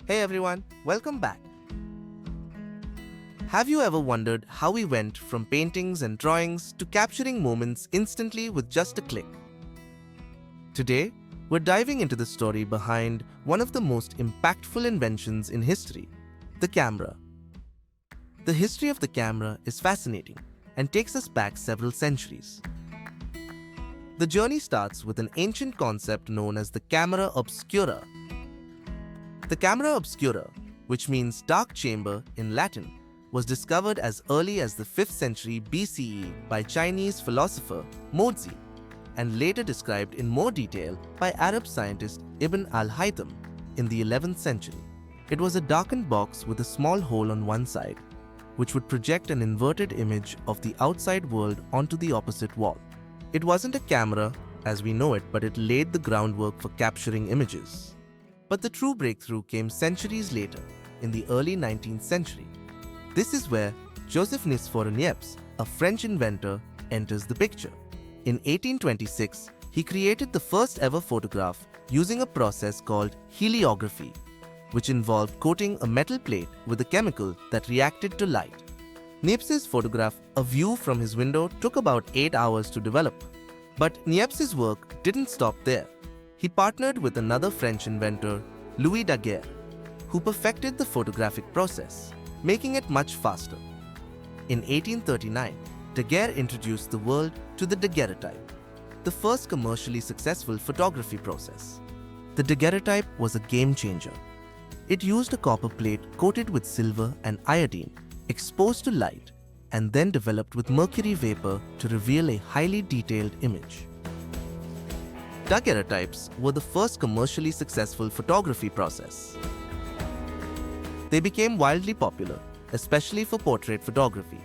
Hey everyone, welcome back. Have you ever wondered how we went from paintings and drawings to capturing moments instantly with just a click? Today, we're diving into the story behind one of the most impactful inventions in history, the camera. The history of the camera is fascinating and takes us back several centuries. The journey starts with an ancient concept known as the camera obscura. The camera obscura, which means dark chamber in Latin, was discovered as early as the 5th century BCE by Chinese philosopher Mozi and later described in more detail by Arab scientist Ibn al-Haytham in the 11th century. It was a darkened box with a small hole on one side, which would project an inverted image of the outside world onto the opposite wall. It wasn't a camera as we know it, but it laid the groundwork for capturing images. But the true breakthrough came centuries later, in the early 19th century. This is where Joseph Niepce, a French inventor, enters the picture. In 1826, he created the first ever photograph using a process called heliography, which involved coating a metal plate with a chemical that reacted to light. Niepce's photograph, A View from His Window, took about 8 hours to develop. But Niepce's work didn't stop there. He partnered with another French inventor, Louis Daguerre, who perfected the photographic process, making it much faster. In 1839, Daguerre introduced the world to the daguerreotype, the first commercially successful photography process. The daguerreotype was a game changer. It used a copper plate coated with silver and iodine, exposed to light, and then developed with mercury vapor to reveal a highly detailed image. Daguerreotypes were the first commercially successful photography process. They became wildly popular, especially for portrait photography.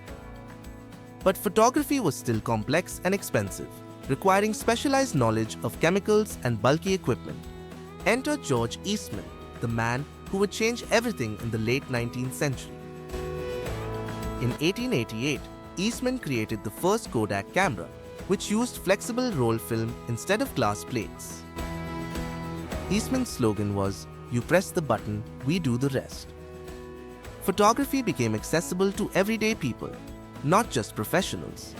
But photography was still complex and expensive, requiring specialized knowledge of chemicals and bulky equipment. Enter George Eastman, the man who would change everything in the late 19th century. In 1888, Eastman created the first Kodak camera, which used flexible roll film instead of glass plates. Eastman's slogan was, "You press the button, we do the rest." Photography became accessible to everyday people, not just professionals.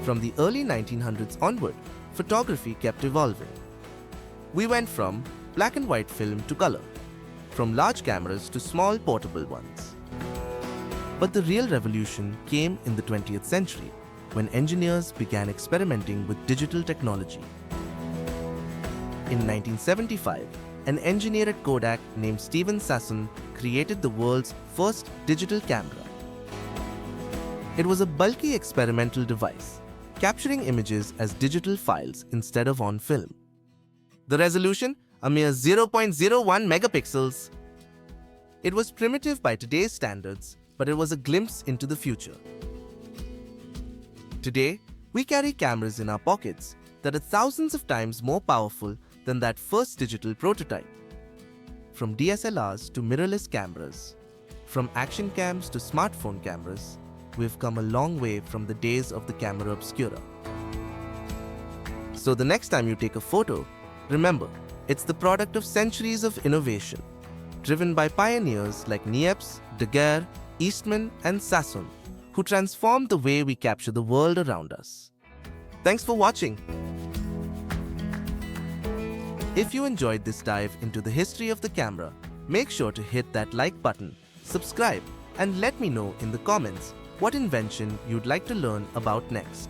From the early 1900s onward, photography kept evolving. We went from black and white film to color, from large cameras to small portable ones. But the real revolution came in the 20th century, when engineers began experimenting with digital technology. In 1975, an engineer at Kodak named Steven Sasson created the world's first digital camera. It was a bulky experimental device, capturing images as digital files instead of on film. The resolution? A mere 0.01 megapixels. It was primitive by today's standards, but it was a glimpse into the future. Today, we carry cameras in our pockets that are thousands of times more powerful than that first digital prototype. From DSLRs to mirrorless cameras, from action cams to smartphone cameras, we've come a long way from the days of the camera obscura. So the next time you take a photo, remember, it's the product of centuries of innovation, driven by pioneers like Niepce, Daguerre, Eastman, and Sasson, who transformed the way we capture the world around us. Thanks for watching. If you enjoyed this dive into the history of the camera, make sure to hit that like button, subscribe, and let me know in the comments what invention you'd like to learn about next.